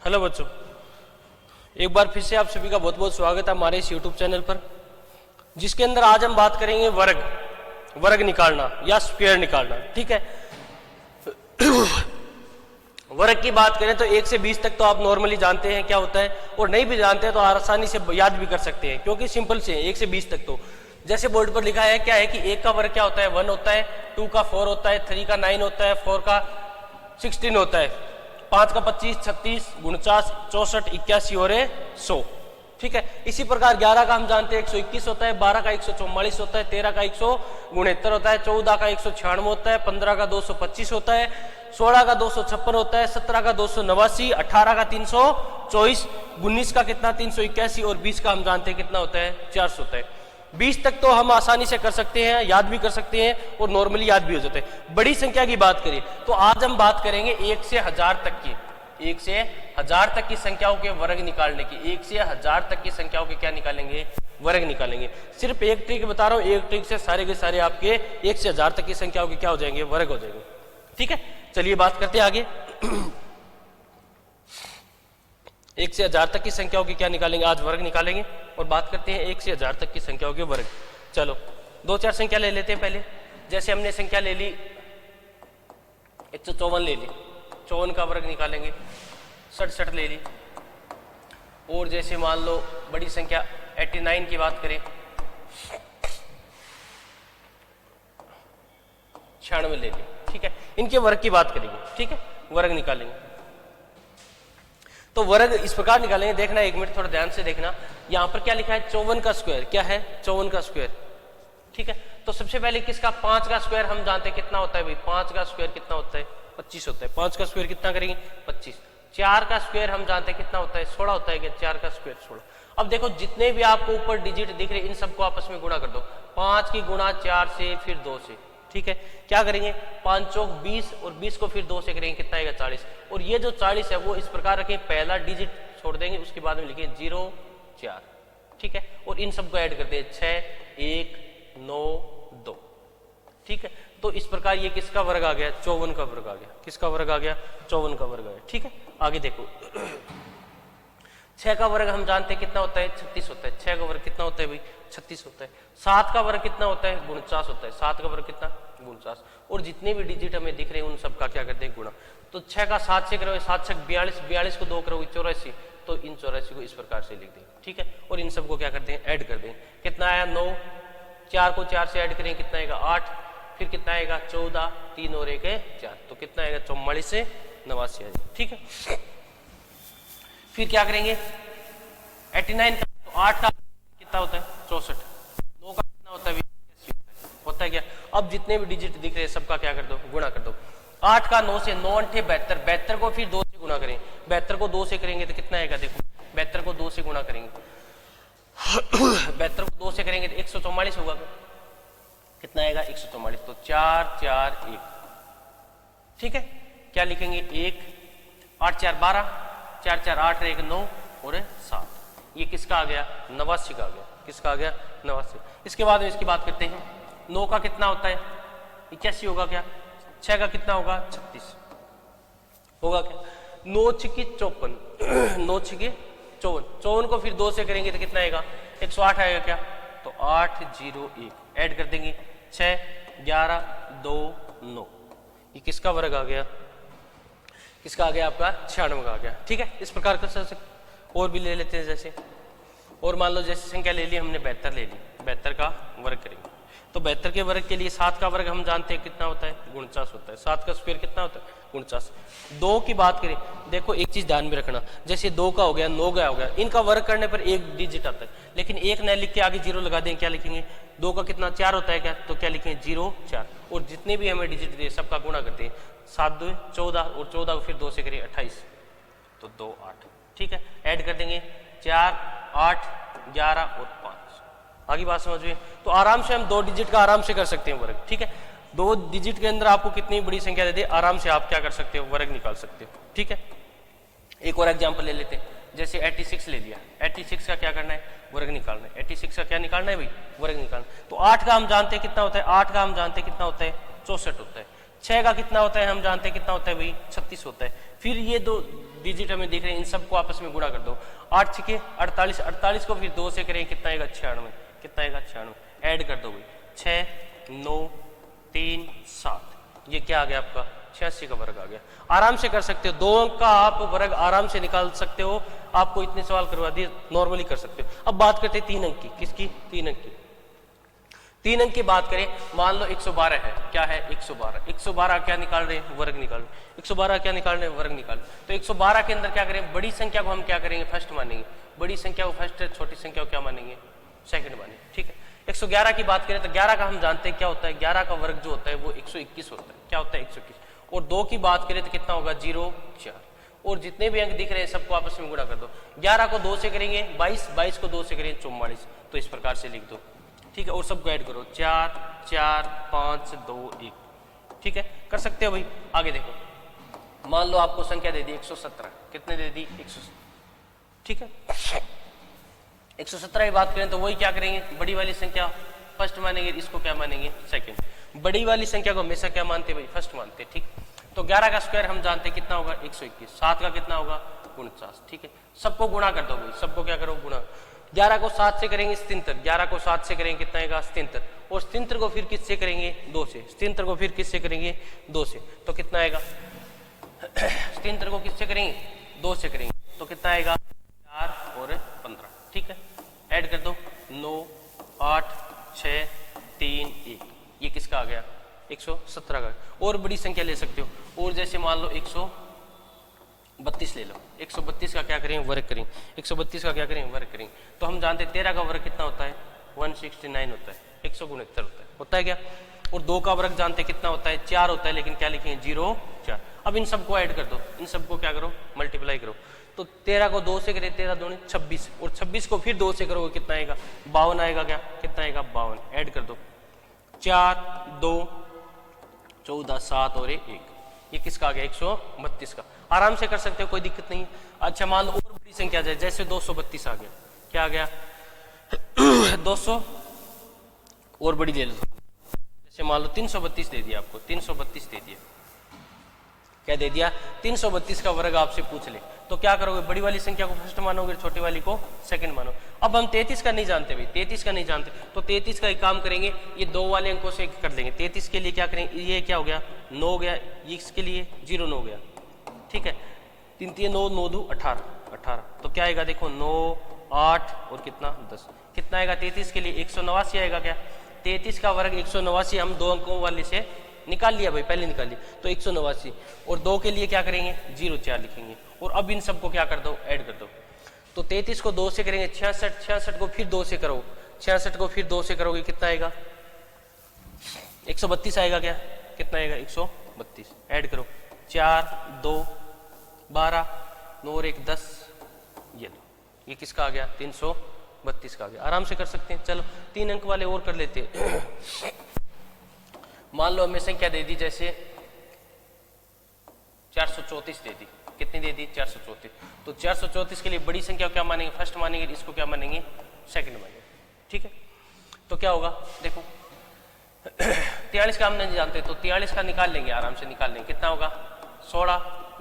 Hello बच्चों, एक बार फिर से आप सभी का बहुत बहुत स्वागत है हमारे इस YouTube चैनल पर, जिसके अंदर आज हम बात करेंगे वर्ग निकालना या स्क्वायर निकालना। ठीक है, वर्ग की बात करें तो 1 से 20 तक तो आप नॉर्मली जानते हैं क्या होता है, और नहीं भी जानते हैं तो आसानी से याद भी कर सकते हैं, क्योंकि सिंपल से है 1 से 20 तक। तो जैसे बोर्ड पर लिखा है क्या है कि 1 का वर्ग क्या होता है 1 होता है, 2 का 4 होता है, 3 का 9 होता है, 4 का 16 होता है, 5 का 25, 36, 49, 64, 81 और 100। ठीक है, इसी प्रकार 11 का हम जानते हैं 121 होता है, 12 का 144 होता है, 13 का 169 होता है, 14 का 196 होता है, 15 का 225 होता है, 16 का 256 होता है, 17 का 289, 18 का 324, 19 का कितना 381 और 20 का हम जानते हैं कितना होता है 400 होता है। 20 तक तो हम आसानी से कर सकते हैं, याद भी कर सकते हैं और नॉर्मली याद भी हो जाते हैं। बड़ी संख्या की बात करें तो आज हम बात करेंगे 1 से 1000 तक की, 1 से 1000 तक की संख्याओं के वर्ग निकालने की। 1 से 1000 तक की संख्याओं के क्या निकालेंगे, वर्ग निकालेंगे। सिर्फ एक ट्रिक बता रहा हूं, एक ट्रिक से सारे के सारे आपके 1 से 1000 तक की संख्याओं के क्या हो जाएंगे, वर्ग हो जाएंगे। ठीक है, चलिए बात करते हैं आगे। 1 से 1000 तक की संख्याओं की क्या निकालेंगे, आज वर्ग निकालेंगे और बात करते हैं 1 से 1000 तक की संख्याओं के वर्ग। चलो 2-4 संख्या ले लेते हैं पहले। जैसे हमने संख्या ले ली 154 ले ली, 54 का वर्ग निकालेंगे। 67 ले ली, और जैसे मान लो बड़ी संख्या 89 की बात करें, 96 ले ली। ठीक है, इनके वर्ग की बात करेंगे। ठीक है, वर्ग निकालेंगे तो वर्ग इस प्रकार निकालेंगे। देखना, एक मिनट थोड़ा ध्यान से देखना, यहां पर क्या लिखा है 54 का स्क्वायर। क्या है 54 का स्क्वायर। ठीक है, तो सबसे पहले किसका 5 का स्क्वायर हम जानते हैं कितना होता है भाई, 5 का स्क्वायर कितना होता है 25 होता है। 5 का स्क्वायर कितना करेंगे 25। 4 का स्क्वायर हम जानते हैं कितना होता है 16 होता है। 4 का स्क्वायर 16। अब देखो जितने भी आपको ऊपर डिजिट दिख रहे इन सबको आपस में गुणा कर दो। 5 की गुणा 4 से फिर 2 से। ठीक है, क्या करेंगे 5 चौक 20 और 20 को फिर 2 से करेंगे कितना आएगा 40। और ये जो 40 है वो इस प्रकार रखें, पहला डिजिट छोड़ देंगे, उसके बाद में लिखेंगे 0 4। ठीक है, और इन सबको ऐड करते हैं 6 1 9 2। ठीक है, तो इस प्रकार ये किसका वर्ग आ गया 54 का वर्ग आ गया। किसका वर्ग आ गया 54 का वर्ग आ गया। ठीक है, आगे देखो 6 का वर्ग हम जानते हैं कितना होता है 36 होता है। 6 का वर्ग कितना होता है भाई 36 होता है। 7 का वर्ग कितना होता है 49 होता है। 7 का वर्ग कितना 49। और जितने भी डिजिट हमें दिख रहे हैं उन सब का क्या करते हैं गुणा। तो 6 का 7 से करोगे 7 6 42, 42 को 2 करोगे 84, तो इन 84 को इस प्रकार से लिख देंगे। ठीक है, और इन सबको क्या करते हैं ऐड कर देंगे। कितना आया 9, 4 को 4 से ऐड करेंगे कितना आएगा 8, फिर कितना आएगा 14, 3 और 1 है 4, तो कितना आएगा 44 से 89 आएगा। ठीक है, फिर क्या करेंगे 89 का, तो 8 का कितना होता है 64, 9 का कितना होता है 81 होता है क्या। अब जितने भी डिजिट दिख रहे हैं सबका क्या कर दो गुणा कर दो। 8 का 9 से 9 8 72, 72 को फिर 2 से गुणा करेंगे। 72 को 2 से करेंगे तो कितना आएगा देखो, 72 को 2 से गुणा करेंगे 72 को 2 से करेंगे तो 144 होगा। कितना आएगा 144, तो 4 4 1। ठीक है, क्या लिखेंगे 1 8 4 12, 4 4 8 1 9 और 7। ये किसका आ गया 89 का आ गया। किसका आ गया 89। इसके बाद में इसकी बात करते हैं। 9 का कितना होता है 81 होगा क्या। 6 का कितना होगा 36 होगा क्या। 9 6 54, 9 6 54, 54 को फिर 2 से करेंगे तो कितना आएगा 108 आएगा क्या। तो 8 0 1 ऐड कर देंगे 6 11 2 9। ये किसका वर्ग आ गया, किसका आ गया आपका 96 का आ गया। ठीक है, इस प्रकार कर सकते। और भी ले लेते हैं जैसे, और मान लो जैसे संख्या ले ली हमने 72 ले ली, 72 का वर्ग करेंगे। तो 72 के वर्ग के लिए 7 का वर्ग हम जानते हैं कितना होता है 49 होता है। 7 का स्क्वायर कितना होता है 49। 2 की बात करें, देखो एक चीज ध्यान में रखना, जैसे 2 का हो गया 9 का हो गया, इनका वर्ग करने पर एक डिजिट आता है, लेकिन एक न लिख के आगे 0 लगा दें, क्या लिखेंगे 2 का कितना 4 होता है क्या, तो क्या लिखेंगे 0 4। और जितने भी हमें डिजिट दिए सबका गुणा करते हैं। 7 2 14, और 14 को फिर 2 से करिए 28, तो 2 8। ठीक है, ऐड कर देंगे 4 8 11 और 5। आगे बात समझ में, तो आराम से हम 2 डिजिट का आराम से कर सकते हैं वर्ग। ठीक है, 2 डिजिट के अंदर आपको कितनी बड़ी संख्या दे दे आराम से आप क्या कर सकते हो वर्ग निकाल सकते हो। ठीक है, एक और एग्जांपल ले लेते हैं। जैसे 86 ले लिया, 86 का क्या करना है वर्ग निकालना है। 86 का क्या निकालना है भाई वर्ग निकालना। तो 8 का हम जानते हैं कितना होता है, 8 का हम जानते हैं कितना होता है 64 होता है। 6 का कितना होता है हम जानते हैं कितना होता है भाई 36 होता है। फिर ये डिजिट हमें दिख रहे हैं, इन सबको आपस में गुणा कर दो। 8 छके 48, 48 को फिर 2 से करें कितना आएगा 96, कितना आएगा 96, ऐड कर दो भाई 6 9 3 7, ये क्या आ गया आपका 86 का वर्ग आ गया। आराम से कर सकते हो, 2 अंक का आप वर्ग आराम से निकाल सकते हो, आपको इतने सवाल करवा दिए नॉर्मली कर सकते हो। अब बात करते हैं 3 अंक की, किसकी 3 अंक की। 3 अंक की बात करें, मान लो 112 है, क्या है 112, 112 क्या निकाल रहे हैं वर्ग निकाल रहे हैं, 112 क्या निकाल रहे हैं वर्ग निकाल रहे हैं। तो 112 के अंदर क्या करें, बड़ी संख्या को हम क्या करेंगे फर्स्ट मानेंगे, बड़ी संख्या को फर्स्ट, छोटी संख्या को क्या मानेंगे सेकंड मानेंगे, ठीक है। 111 की बात करें तो 11 का हम जानते हैं क्या होता है, 11 का वर्ग जो होता है वो 121 होता है, क्या होता है 121। और 2 की बात करें तो कितना होगा 0 4, और जितने भी अंक दिख रहे हैं सबको आपस में गुणा कर दो। 11 को 2 से करेंगे 22, 22 को 2 से करेंगे 44, तो इस प्रकार से लिख दो, ठीक है। और सबको ऐड करो 4 4 5 2 1, ठीक है, कर सकते हो भाई। आगे देखो, मान लो आपको संख्या दे दी 117, कितने दे दी 117, ठीक है। 117 की बात करें तो वही क्या करेंगे, बड़ी वाली संख्या फर्स्ट मानेंगे, इसको क्या मानेंगे सेकंड। बड़ी वाली संख्या को हमेशा क्या मानते हैं भाई फर्स्ट मानते हैं, ठीक। तो 11 का स्क्वायर हम जानते हैं कितना होगा 121, 7 का कितना होगा 49, ठीक है। सबको गुणा कर दो भाई, सबको क्या करो गुणा। 11 को 7 से करेंगे 77, 11 को 7 से करेंगे कितना आएगा 77, और 77 को फिर किससे करेंगे 2 से, 77 को फिर किससे करेंगे 2 से, तो कितना आएगा 77 को किससे करेंगे 2 से करेंगे, तो कितना आएगा 4 और 15, ठीक है। ऐड कर दो 9 8 6 3 1, ये किसका आ गया 117 का। और बड़ी संख्या ले सकते हो, और जैसे मान लो 132 ले लो, 132 का क्या करें वर्ग करें, 132 का क्या करें वर्ग करें, तो हम जानते हैं 13 का वर्ग कितना होता है 169 होता है, 169 होता है क्या। और 2 का वर्ग जानते हैं कितना होता है 4 होता है, लेकिन क्या लिखेंगे 0 4। अब इन सबको ऐड कर दो, इन सबको क्या करो मल्टीप्लाई करो, तो 13 को 2 से करें 13 2 26, और 26 को फिर 2 से करोगे कितना आएगा 52 आएगा, क्या कितना आएगा 52, ऐड कर दो 4 2 14 7 और 1, ये किसका आ गया 132 का। आराम से कर सकते हो, कोई दिक्कत नहीं है। अच्छा मान लो और बड़ी संख्या जाए, जैसे 232 आ गया, क्या आ गया 200, और बड़ी ले लो, जैसे मान लो 332 दे दिया आपको, 332 दे दिया, क्या दे दिया 332 का वर्ग आपसे पूछ ले, तो क्या करोगे बड़ी वाली संख्या को फर्स्ट मानोगे, छोटी वाली को सेकंड मानो। अब हम 33 का नहीं जानते भाई, 33 का नहीं जानते, तो 33 का एक काम करेंगे, ये 2 वाले अंकों से कर देंगे। 33 के लिए क्या करेंगे, ये क्या हो गया 9 हो गया, इसके लिए 0 9 हो गया, ठीक है। 3 3 9 9 2 18 18, तो क्या आएगा देखो 9 8 और कितना 10, कितना आएगा 33 के लिए 189 आएगा, क्या 33 का वर्ग 189 हम 2 अंकों वाले से निकाल लिया भाई, पहले निकाल लिया, तो 189। और 2 के लिए क्या करेंगे 0 4 लिखेंगे, और अब इन सबको क्या कर दो ऐड कर दो। तो 33 को 2 से करेंगे 66, 66 को फिर 2 से करो, 66 को फिर 2 से करोगे कितना आएगा 132 आएगा, क्या कितना आएगा 132, ऐड करो 4 2 12 9 और 1 10, ये लो, ये किसका आ गया 332 का आ गया। आराम से कर सकते हैं। चलो 3 अंक वाले और कर लेते हैं। मान लो हमें संख्या दे दी जैसे 434 दे दी, कितनी दे दी 434, तो 434 के लिए बड़ी संख्या को क्या मानेंगे फर्स्ट मानेंगे, इसको क्या मानेंगे सेकंड मानेंगे, ठीक है। तो क्या होगा देखो 43 का हम नहीं जानते, तो 43 का निकाल लेंगे, आराम से निकाल लेंगे, कितना होगा 16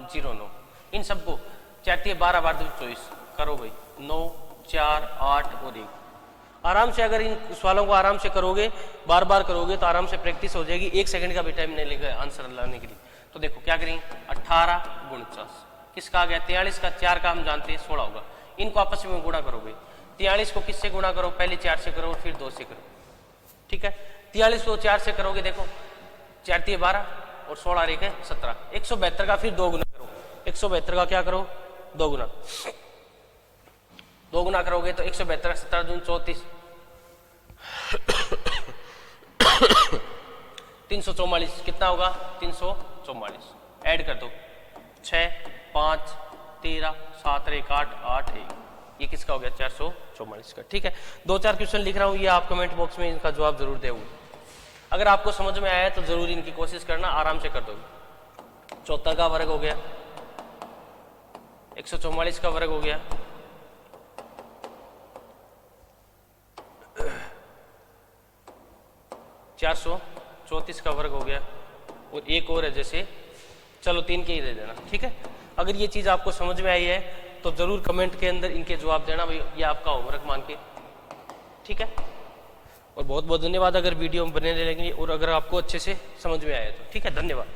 0 9, इन सबको 4 12 12 24 करो भाई 9 4 8 और 1। आराम से अगर इन सवालों को आराम से करोगे, बार बार करोगे, तो आराम से प्रैक्टिस हो जाएगी, 1 सेकंड का भी टाइम नहीं लगेगा आंसर लाने के लिए। तो देखो क्या करेंगे 18 49, किसका आ गया 43 का, 4 का हम जानते हैं 16 होगा, इनको आपस में गुणा करोगे। 43 को किससे गुणा करो, पहले 4 से करो फिर 2 से करो, ठीक है। 43 को 4 से करोगे, देखो 4 3 12 और 16 1 है 17, 172 का फिर 2 गुना करो, 172 का क्या करो 2 गुना, 2 गुना करोगे तो 172 17 दूनी 34 344, कितना होगा 344, ऐड कर दो 6 5 13 7 1 8 8 1, ये किसका हो गया 444 का, ठीक है। 2-4 क्वेश्चन लिख रहा हूँ, ये आप कमेंट बॉक्स में इनका जवाब जरूर दें। अगर आपको समझ में आया तो जरूर इनकी कोशिश करना, आराम से कर दोगे। 74 का वर्ग हो गया, 144 का वर्ग हो गया, 434 का वर्ग हो गया, और एक और है जैसे, चलो 3 के ही दे देना, ठीक है। अगर ये चीज़ आपको समझ में आई है तो ज़रूर कमेंट के अंदर इनके जवाब देना भाई, ये आपका होमवर्क मान के, ठीक है। और बहुत बहुत धन्यवाद अगर वीडियो में बने रहेंगे और अगर आपको अच्छे से समझ में आए तो, ठीक है, धन्यवाद।